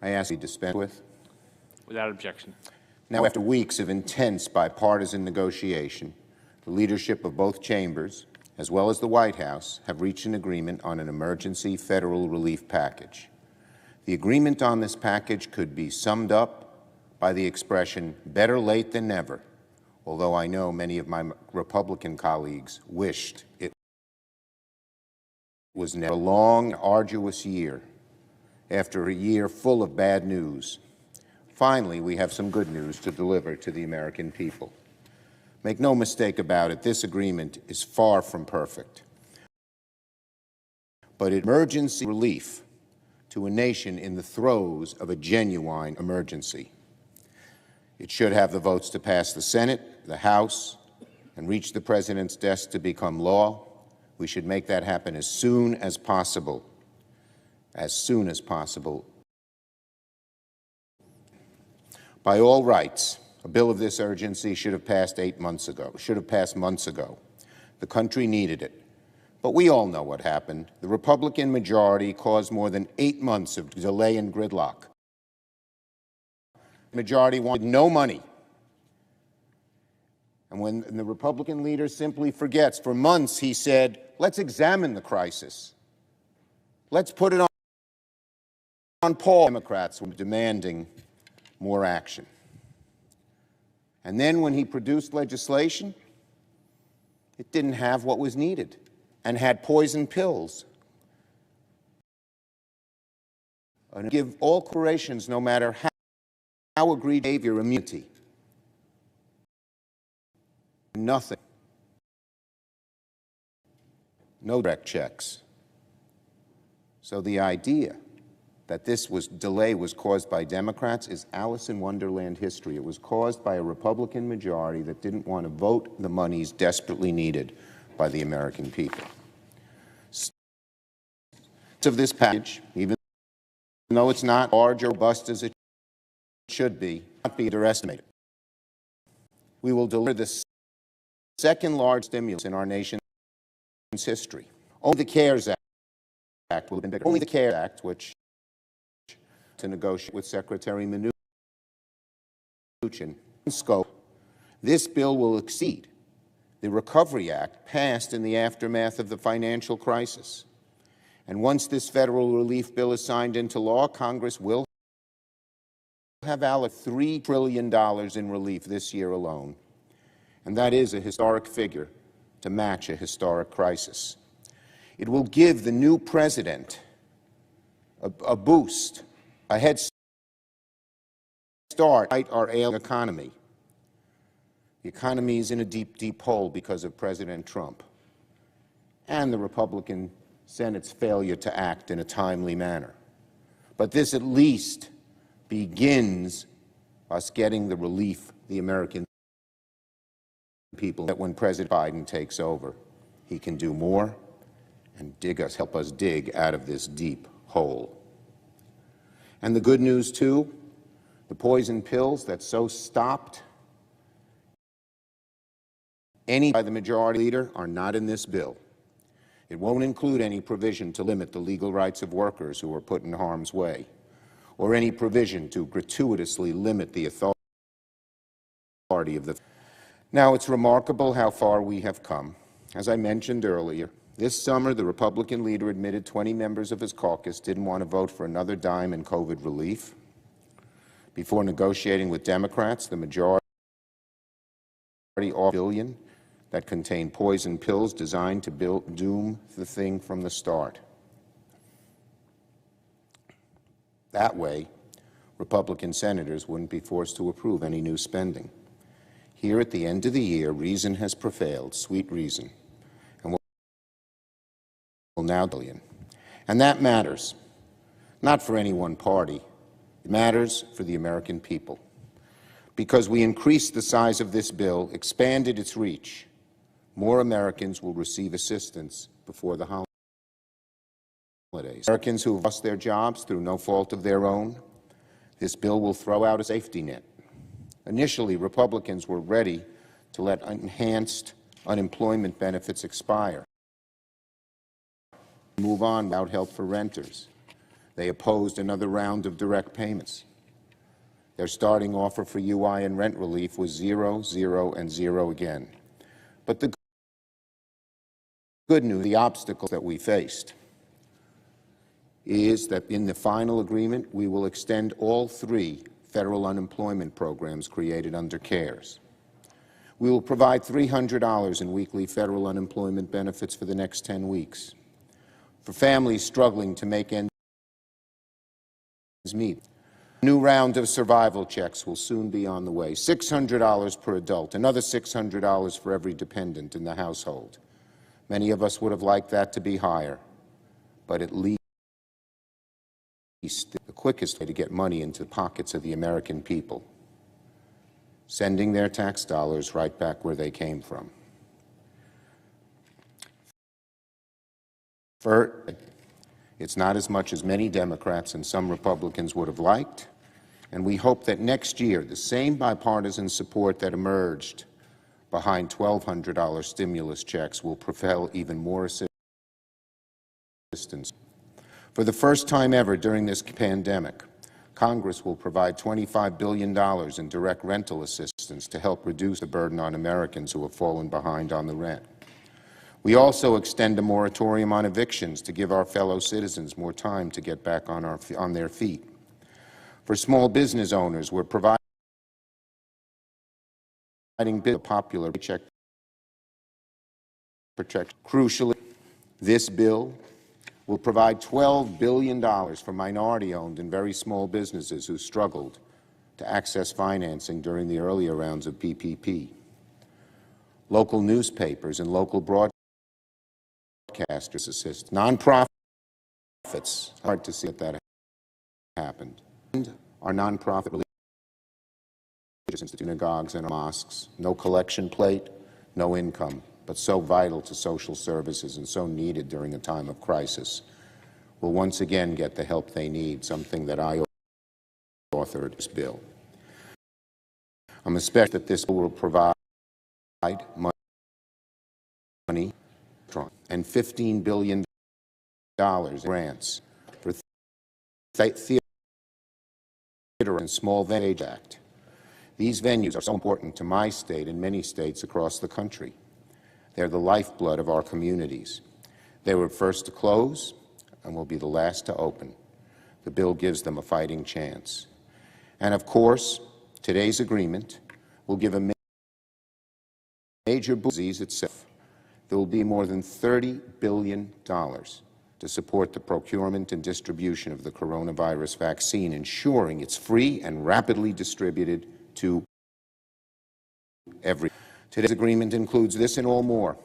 I ask you to dispense with. Without objection. Now, after weeks of intense bipartisan negotiation, the leadership of both chambers, as well as the White House, have reached an agreement on an emergency federal relief package. The agreement on this package could be summed up by the expression, better late than never, although I know many of my Republican colleagues wished it was never. A long, arduous year. After a year full of bad news, finally, we have some good news to deliver to the American people. Make no mistake about it, this agreement is far from perfect. But emergency relief to a nation in the throes of a genuine emergency. It should have the votes to pass the Senate, the House, and reach the President's desk to become law. We should make that happen as soon as possible. As soon as possible. By all rights, a bill of this urgency should have passed 8 months ago, should have passed months ago. The country needed it. But we all know what happened. The Republican majority caused more than 8 months of delay and gridlock. The majority wanted no money. And when the Republican leader simply forgets, for months he said, let's examine the crisis. Let's put it on pause. Democrats were demanding more action. And then when he produced legislation, it didn't have what was needed and had poison pills. And give all corporations, no matter how agreed behavior, immunity. Nothing. No direct checks. So the idea that this delay was caused by Democrats is Alice in Wonderland history. It was caused by a Republican majority that didn't want to vote the monies desperately needed by the American people. Of this package, even though it's not large or robust as it should be, not be underestimated. We will deliver the second largest stimulus in our nation's history. Only the CARES Act will have been bigger. Only the CARES Act, which to negotiate with Secretary Mnuchin in scope, this bill will exceed the Recovery Act passed in the aftermath of the financial crisis. And once this federal relief bill is signed into law, Congress will have allocated $3 trillion in relief this year alone. And that is a historic figure to match a historic crisis. It will give the new president a boost, a head start to fight our ailing economy. The economy is in a deep, deep hole because of President Trump and the Republican Senate's failure to act in a timely manner. But this at least begins us getting the relief the American people that when President Biden takes over, he can do more and help us dig out of this deep hole. And the good news, too, the poison pills that so stopped any by the majority leader are not in this bill. It won't include any provision to limit the legal rights of workers who are put in harm's way, or any provision to gratuitously limit the authority of the. Now, it's remarkable how far we have come. As I mentioned earlier, this summer the Republican leader admitted 20 members of his caucus didn't want to vote for another dime in COVID relief. Before negotiating with Democrats, the majority offered $1 billion that contained poison pills designed to doom the thing from the start. That way, Republican senators wouldn't be forced to approve any new spending. Here at the end of the year, reason has prevailed, sweet reason, and will now billion. And that matters, not for any one party. It matters for the American people, because we increased the size of this bill, expanded its reach. More Americans will receive assistance before the holidays. Americans who have lost their jobs through no fault of their own, this bill will throw out a safety net. Initially, Republicans were ready to let enhanced unemployment benefits expire, move on without help for renters. They opposed another round of direct payments. Their starting offer for UI and rent relief was 0, 0, and 0 again. But the good news, the obstacles that we faced, is that in the final agreement, we will extend all 3 federal unemployment programs created under CARES. We will provide $300 in weekly federal unemployment benefits for the next 10 weeks. For families struggling to make ends meet, a new round of survival checks will soon be on the way. $600 per adult, another $600 for every dependent in the household. Many of us would have liked that to be higher, but at least the quickest way to get money into the pockets of the American people, sending their tax dollars right back where they came from. It's not as much as many Democrats and some Republicans would have liked, and we hope that next year the same bipartisan support that emerged behind $1,200 stimulus checks will propel even more assistance. For the first time ever during this pandemic, Congress will provide $25 billion in direct rental assistance to help reduce the burden on Americans who have fallen behind on the rent. We also extend a moratorium on evictions to give our fellow citizens more time to get back on their feet. For small business owners, we're providing the popular paycheck protection. Crucially, this bill will provide $12 billion for minority-owned and very small businesses who struggled to access financing during the earlier rounds of PPP. Local newspapers and local broadcasters assist. Nonprofits, hard to see that happened. And our nonprofit religious institutions, synagogues and mosques, no collection plate, no income, but so vital to social services and so needed during a time of crisis, will once again get the help they need, something that I authored this bill. I'm especially that this bill will provide money and $15 billion in grants for theater and small venues act. These venues are so important to my state and many states across the country. They're the lifeblood of our communities. They were first to close and will be the last to open. The bill gives them a fighting chance. And of course, today's agreement will give a major boost to the disease itself. There will be more than $30 billion to support the procurement and distribution of the coronavirus vaccine, ensuring it's free and rapidly distributed to everyone. Today's agreement includes this and all more: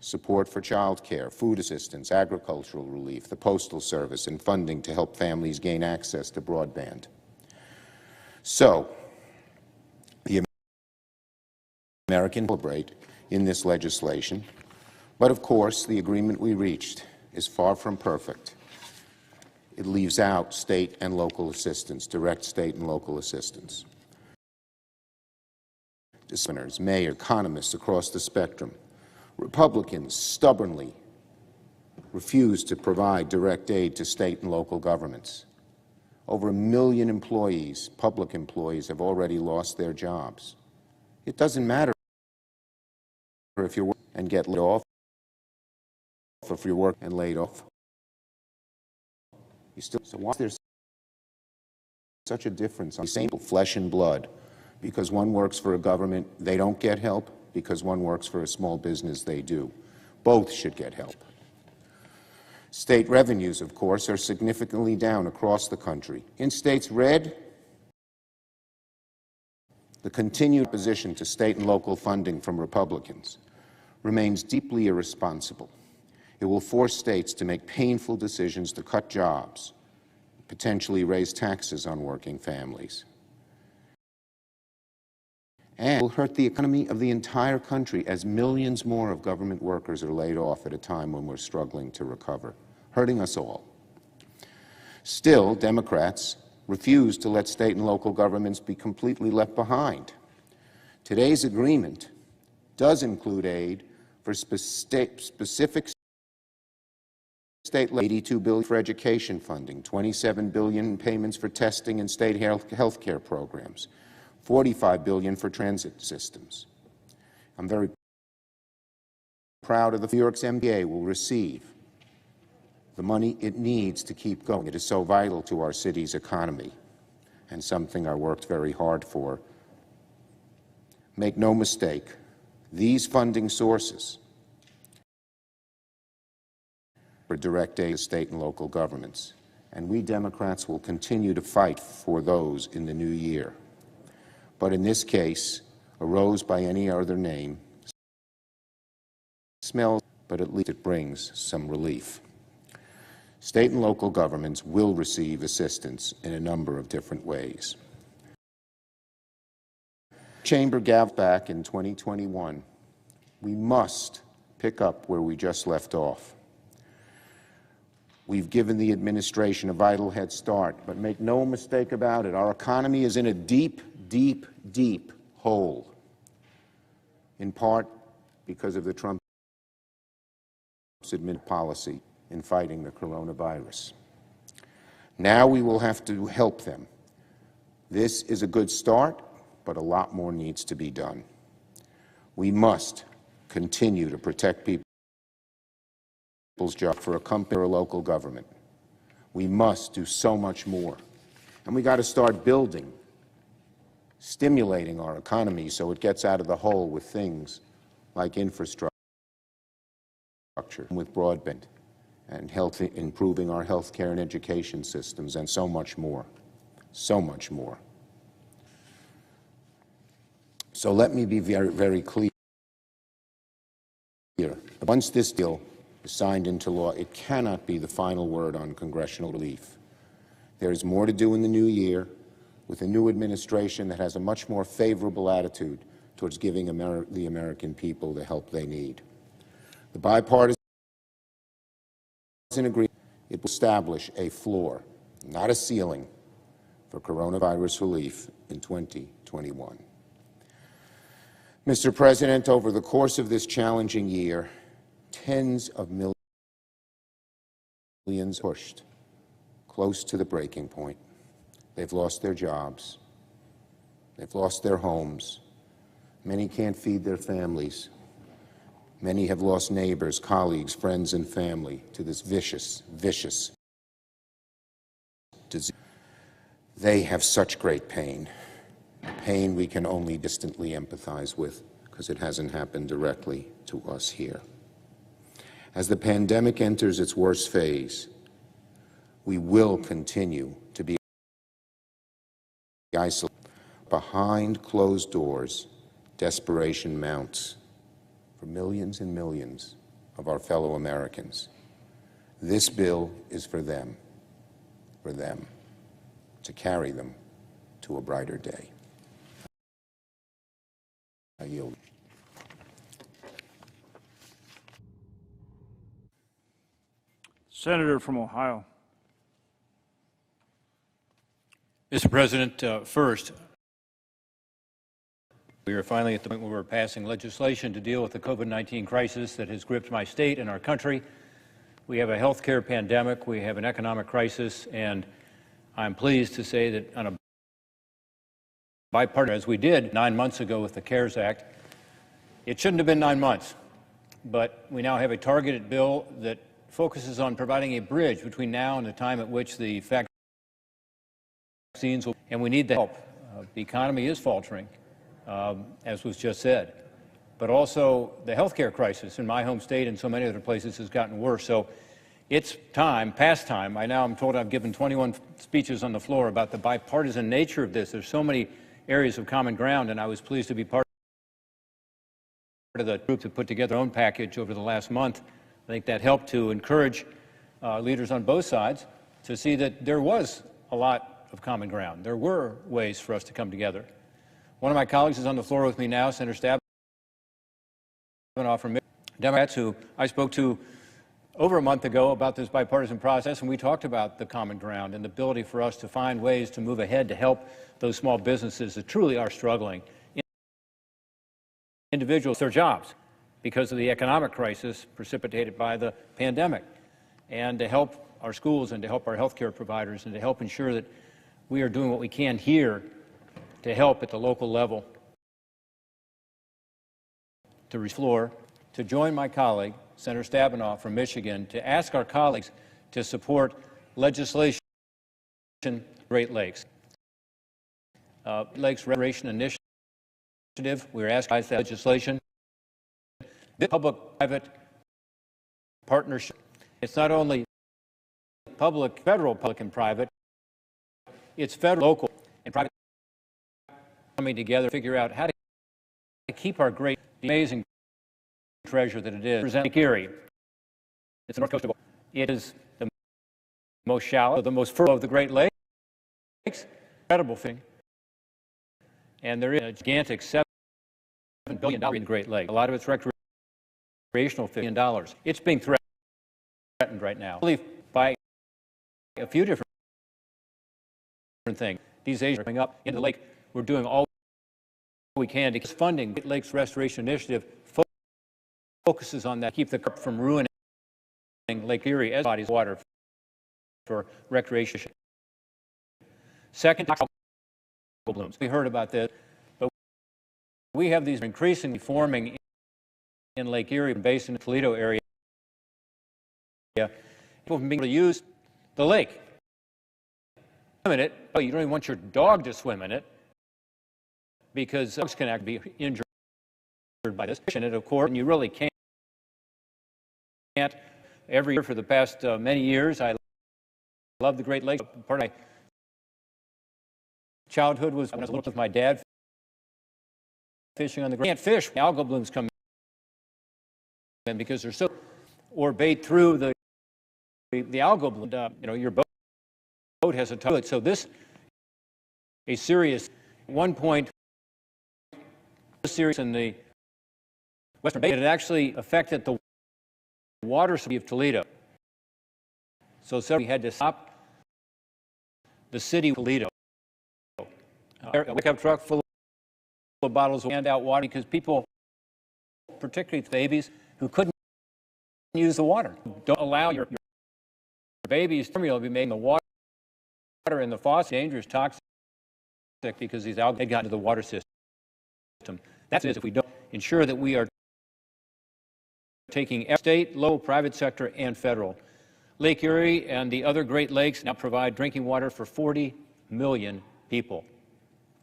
support for child care, food assistance, agricultural relief, the Postal Service, and funding to help families gain access to broadband. So, the Americans celebrate in this legislation, but of course the agreement we reached is far from perfect. It leaves out state and local assistance, direct state and local assistance. Dissenters, mayors, economists across the spectrum, Republicans stubbornly refuse to provide direct aid to state and local governments. Over 1 million employees, public employees, have already lost their jobs. It doesn't matter if you're working and get laid off, or if you're working and laid off. So why is there such a difference on the same flesh and blood? Because one works for a government, they don't get help. Because one works for a small business, they do. Both should get help. State revenues, of course, are significantly down across the country. In states red, the continued opposition to state and local funding from Republicans remains deeply irresponsible. It will force states to make painful decisions to cut jobs, potentially raise taxes on working families, and will hurt the economy of the entire country as millions more of government workers are laid off at a time when we're struggling to recover, hurting us all. Still, Democrats refuse to let state and local governments be completely left behind. Today's agreement does include aid for specific state $82 billion for education funding, $27 billion in payments for testing and state health care programs, $45 billion for transit systems. I'm very proud of the New York's MBA will receive the money it needs to keep going. It is so vital to our city's economy and something I worked very hard for. Make no mistake, these funding sources for direct aid to state and local governments, and we Democrats will continue to fight for those in the new year. But in this case, a rose by any other name smells, but at least it brings some relief. State and local governments will receive assistance in a number of different ways. Chamber gaveled back in 2021. We must pick up where we just left off. We've given the administration a vital head start, but make no mistake about it, our economy is in a deep, deep, deep hole, in part because of the Trump policy in fighting the coronavirus. Now we will have to help them. This is a good start, but a lot more needs to be done. We must continue to protect people's jobs for a company or a local government. We must do so much more. And we got to start building, stimulating our economy so it gets out of the hole with things like infrastructure, with broadband, and improving our health care and education systems, and so much more. So much more. So let me be very, very clear. Once this deal is signed into law, it cannot be the final word on congressional relief. There is more to do in the new year with a new administration that has a much more favorable attitude towards giving the American people the help they need. The bipartisan agreement, it will establish a floor, not a ceiling, for coronavirus relief in 2021. Mr. President, over the course of this challenging year, tens of millions pushed close to the breaking point. They've lost their jobs. They've lost their homes. Many can't feed their families. Many have lost neighbors, colleagues, friends, and family to this vicious, vicious disease. They have such great pain, pain we can only distantly empathize with because it hasn't happened directly to us here. As the pandemic enters its worst phase, we will continue to be isolated. Behind closed doors, desperation mounts for millions and millions of our fellow Americans. This bill is for them, to carry them to a brighter day. I yield. Senator from Ohio. Mr. President, first, we are finally at the point where we're passing legislation to deal with the COVID-19 crisis that has gripped my state and our country. We have a health care pandemic, we have an economic crisis, and I'm pleased to say that on a bipartisan, as we did 9 months ago with the CARES Act, it shouldn't have been 9 months, but we now have a targeted bill that focuses on providing a bridge between now and the time at which the vaccines will, and we need the help. The economy is faltering, as was just said, but also the health care crisis in my home state and so many other places has gotten worse. So it's time, past time. I'm told I've given 21 speeches on the floor about the bipartisan nature of this. There's so many areas of common ground, and I was pleased to be part of the group that put together their own package over the last month. I think that helped to encourage leaders on both sides to see that there was a lot of common ground. There were ways for us to come together. One of my colleagues is on the floor with me now, Senator Stabenow from Democrats, who I spoke to over a month ago about this bipartisan process, and we talked about the common ground and the ability for us to find ways to move ahead to help those small businesses that truly are struggling, individuals, their jobs, because of the economic crisis precipitated by the pandemic. and to help our schools and to help our health care providers and to help ensure that we are doing what we can here to help at the local level to restore, to join my colleague, Senator Stabenow from Michigan, to ask our colleagues to support legislation Great Lakes. Lakes Restoration Initiative, we're asking that legislation. This public-private partnership, it's not only public, federal, public and private, it's federal, local, and private coming together to figure out how to keep our great, amazing treasure that it is. Present Lake Erie. It's the north coast of it is the most shallow, the most fertile of the Great Lakes. Incredible thing. And there is a gigantic $7 billion in the Great Lakes. A lot of it's recreational $1 billion. It's being threatened right now. I believe by a few different things. These Asians are coming up into the lake. We're doing all we can to keep funding. Great Lakes Restoration Initiative focuses on that, keep the current from ruining Lake Erie as bodies of water for recreation. Second, algal blooms. We heard about this, but we have these increasingly forming in Lake Erie, basin, Toledo area. People being able to use the lake. Swim in it. Oh, you don't even want your dog to swim in it because dogs can actually be injured by this. And of course, and you really can't. Every year for the past many years, I love the Great Lakes. Part of my childhood was when I was little with my dad fishing on the Great. Can't fish when algal blooms come in because they're so, or bait through the algal bloom. You know, your boat has a toilet. So this a serious 1 point serious in the Western Bay. It actually affected the water supply of Toledo. So we had to stop the city of Toledo. A pickup truck full of bottles of hand out water because people, particularly babies, who couldn't use the water. Don't allow your baby's formula to be made in the water in the faucet. Dangerous, toxic, because these algae had gotten to the water system. That's it if we don't ensure that we are taking state, local, private sector, and federal. Lake Erie and the other Great Lakes now provide drinking water for 40 million people.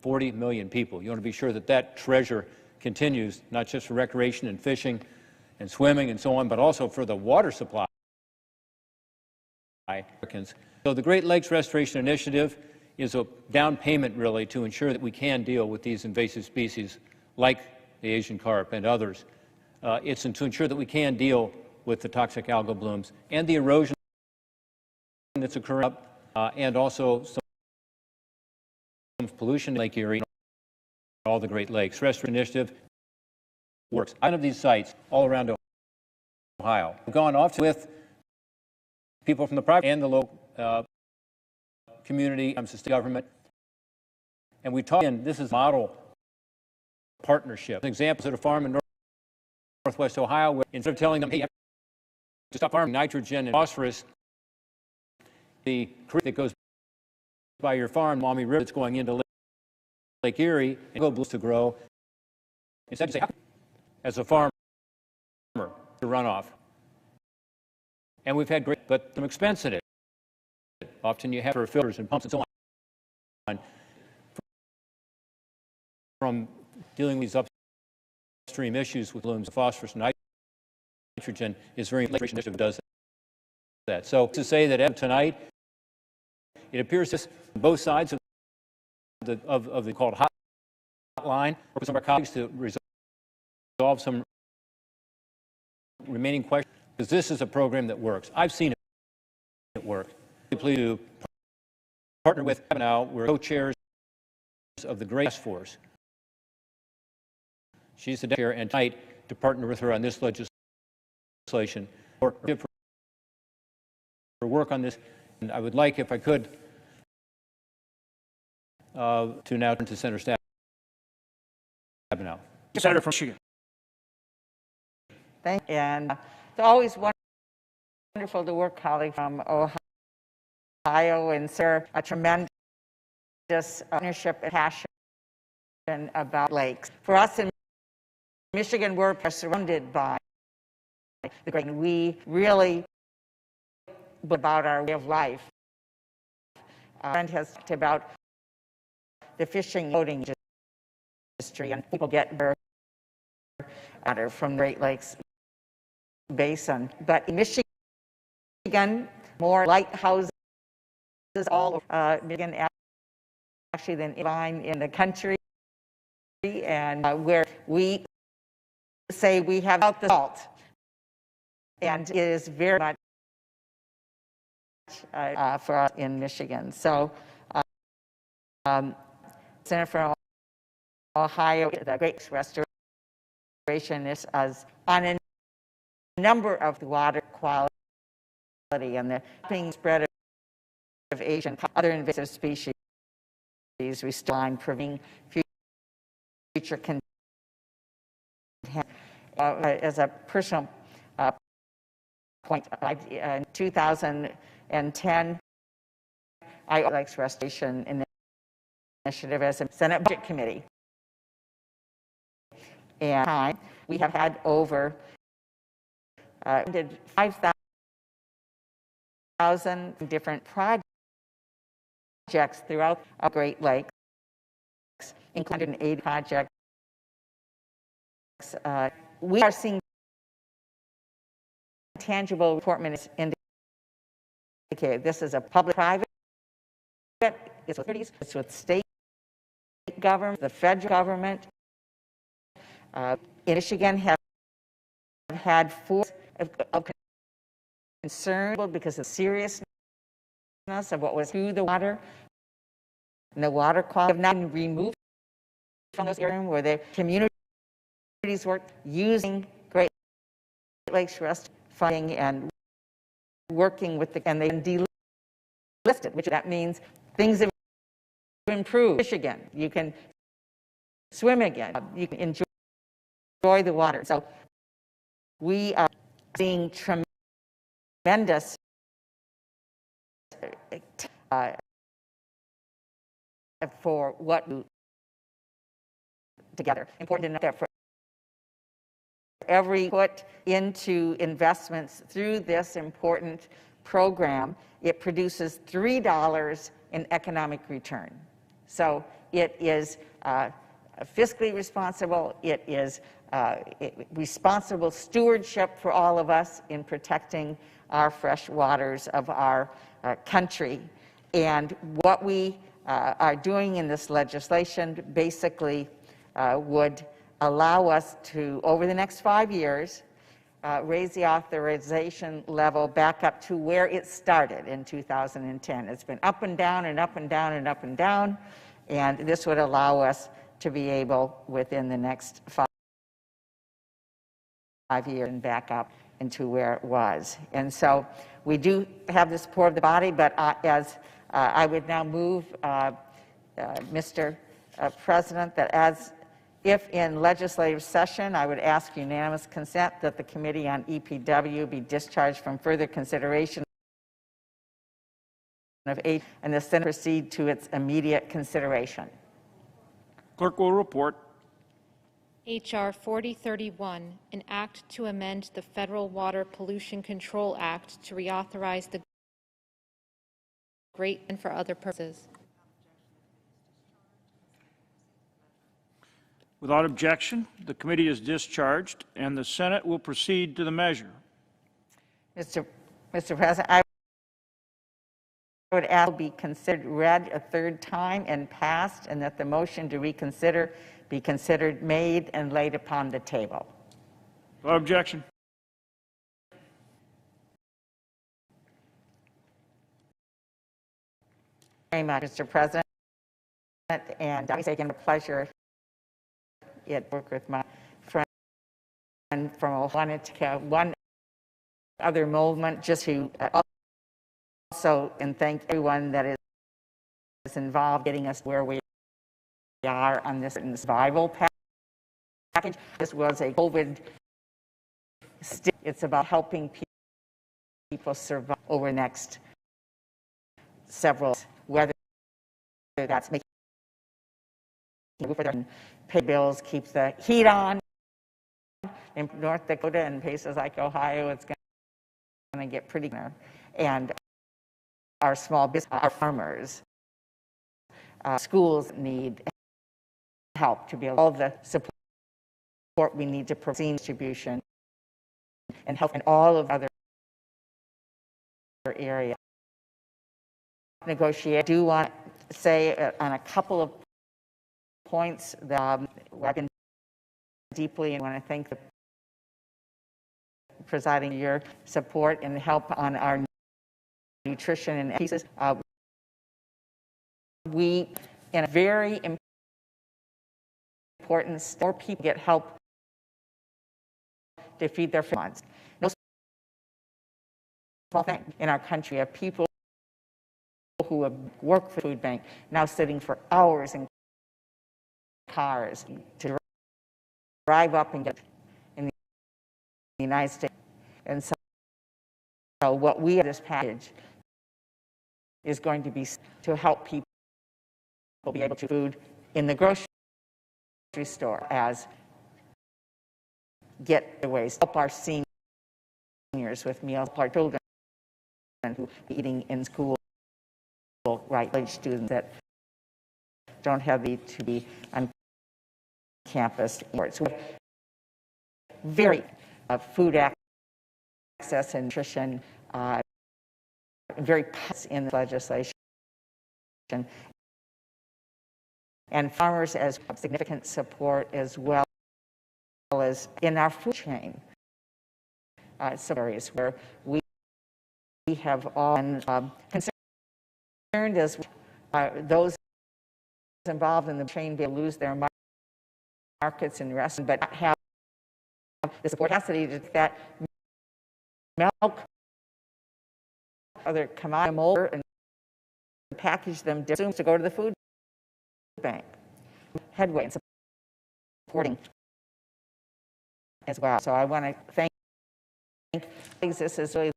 40 million people. You want to be sure that that treasure continues, not just for recreation and fishing and swimming and so on, but also for the water supply. So the Great Lakes Restoration Initiative is a down payment, really, to ensure that we can deal with these invasive species like the Asian carp and others. It's to ensure that we can deal with the toxic algal blooms and the erosion that's occurring, and also some pollution in Lake Erie and all the Great Lakes. Restoration Initiative works. Out of these sites all around Ohio. We've gone off with people from the private and the local community, state government, and we talk. And this is a model partnership. Examples at a farm in Northwest Ohio, where instead of telling them, hey, you have to stop farming nitrogen and phosphorus, the creek that goes by your farm, Maumee River, that's going into Lake Erie, and go to grow. Instead, you say, as a farmer, to run off. And we've had great, but some expense in it. Often you have for filters and pumps and so on. From dealing with these upstream issues with blooms of phosphorus and nitrogen is very important. Initiative does that. So to say that as of tonight, it appears that both sides of the called hotline, work with some of our colleagues to resolve some remaining questions, because this is a program that works. I've seen it work. Please to partner with now. We're co-chairs of the Great Task Force. She's the chair, and tonight to partner with her on this legislation for work on this. And I would like, if I could, to now turn to Senator Stabenow. Senator from Michigan. Thank you. And it's always wonderful wonderful to work, colleague from Ohio, and Sarah, a tremendous ownership and passion about lakes. For us in Michigan, we're surrounded by the great, and we really about our way of life. Brent has talked about the fishing boating industry, and people get their water from the Great Lakes Basin. But in Michigan, more lighthouses all over Michigan, actually than line in the country, and where we say we have out the salt, and it is very much for us in Michigan. So, Senator from Ohio, the Great Restoration is on a number of the water quality and the spread of Asian other invasive species. We still on preventing future contamination. As a personal point, in 2010, I like restoration initiative as a Senate Budget Committee. And we have had over 5,000 different projects throughout the Great Lakes, including 80 projects. We are seeing tangible report minutes indicated. This is a public-private. It's with cities, it's with state government, the federal government. In Michigan, have had 4 of concern because of seriousness of what was through the water, and the water quality have not been removed from those areas where the communities work using Great Lakes Restoration funding and working with the, and they delisted, which that means things have improved. Michigan, you can swim again, you can enjoy the water. So we are seeing tremendous for what together. Important to note that for every put into investments through this important program, it produces $3 in economic return. So it is fiscally responsible. It is responsible stewardship for all of us in protecting our fresh waters of our country. And what we are doing in this legislation basically would allow us to, over the next 5 years, raise the authorization level back up to where it started in 2010. It's been up and down and up and down and up and down, and this would allow us to be able, within the next 5 years, and back up into where it was. And so we do have the support of the body, but as I would now move, Mr. President, that if in legislative session, I would ask unanimous consent that the Committee on EPW be discharged from further consideration of 8, and the Senate proceed to its immediate consideration. Clerk will report. H.R. 4031, an act to amend the Federal Water Pollution Control Act to reauthorize the Great and for other purposes. Without objection, the committee is discharged, and the Senate will proceed to the measure. Mr. President, I would ask to be considered read a third time and passed, and that the motion to reconsider be considered made and laid upon the table. Without objection. Very much, Mr. President, and I say again, a pleasure to work with my friend from Ohio. One other moment, just to also and thank everyone that is involved getting us where we are on this survival package. This was a COVID. It's about helping people survive over the next several, whether that's making and pay bills, keep the heat on. In North Dakota and places like Ohio, it's going to get pretty clear. And our small business, our farmers, schools need help to be able to all the support we need to provide distribution and health and all of other areas. Negotiate. I do want to say on a couple of points that I've been deeply and want to thank the presiding your support and help on our nutrition and pieces. We, in a very important, more people get help to feed their families. No small thing in our country of people who have worked for the food bank now sitting for hours in cars to drive up and get in the United States. And so what we have this package is going to be to help people be able to food in the grocery store as get the ways, help our seniors with meals, help our children who are eating in school, right, like students that don't have the to be on campus. So very food access and nutrition, very in the legislation. And farmers as significant support as well as in our food chain. Some areas where we have all been concerned as those involved in the chain will lose their markets and rest, but not have the support capacity to that milk, other commodity older and package them to go to the food bank. Headway and supporting as well. So I want to thank this is really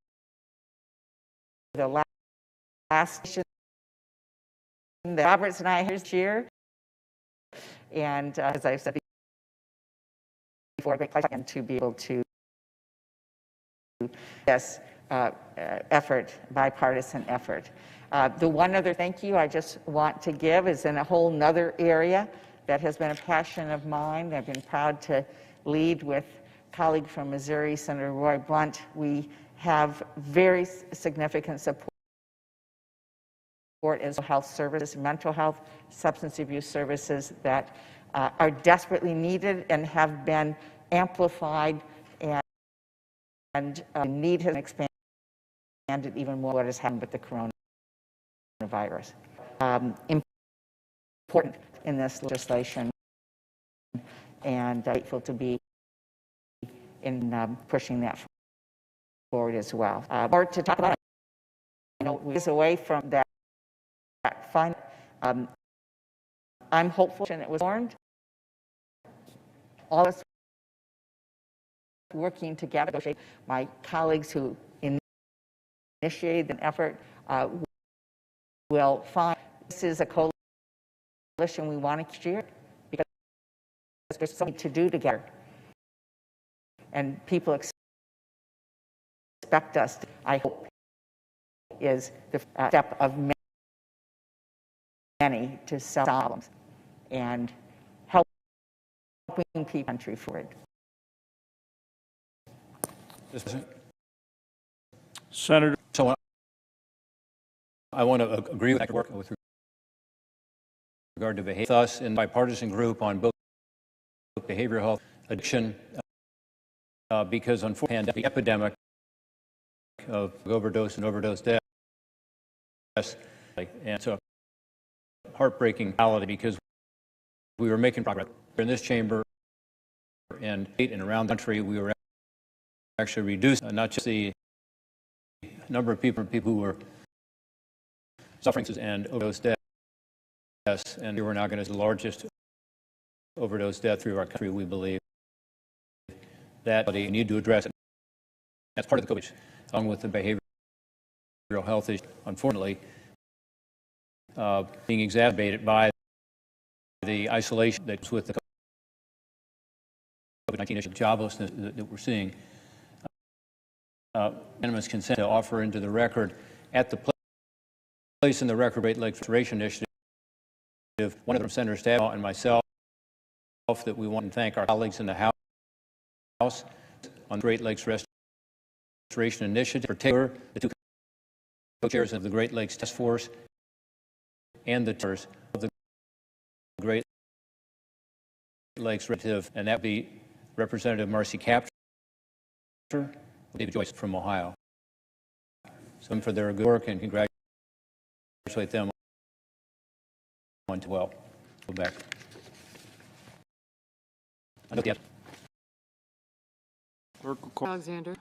the last session that Roberts and I had this year, and as I said before, great pleasure to be able to yes effort, bipartisan effort. The one other thank you I just want to give is in a whole nother area that has been a passion of mine. I've been proud to lead with a colleague from Missouri, Senator Roy Blunt. We have very significant support as health services, mental health, substance abuse services that are desperately needed and have been amplified, and need has expanded even more what has happened with the coronavirus. Important in this legislation, and grateful to be in pushing that forward as well. More to talk about, is away from that fund. I'm hopeful and it was formed. All of us working together. My colleagues who initiated an effort will find this is a coalition we want to steer because there's something to do together. And people expect us, I hope, is the step of many to solve problems and helping people country forward. Senator. So I want to agree with that work with regard to behavior. Us in my bipartisan group on both behavioral health, addiction, because unfortunately the epidemic of overdose and overdose deaths, and so heartbreaking reality because we were making progress in this chamber and around the country. We were actually reducing not just the number of people who were suffering and overdose deaths, and we're now going to be the largest overdose death through our country. We believe that we need to address it. That's part of the COVID, along with the behavior health issue, unfortunately, being exacerbated by the isolation that's with the COVID-19 issue, joblessness that we're seeing. Unanimous consent to offer into the record at the place in the record Great Lakes Restoration Initiative, one of them, Senator Stabenow and myself, that we want to thank our colleagues in the House on the Great Lakes Restoration Initiative, in particular the two co-chairs of the Great Lakes Task Force and the chairs of the Great Lakes Restoration, and that would be Representative Marcy Kaptur, David Joyce from Ohio. So for their good work and congratulate them on to well. Go back. Clerk will call. Alexander.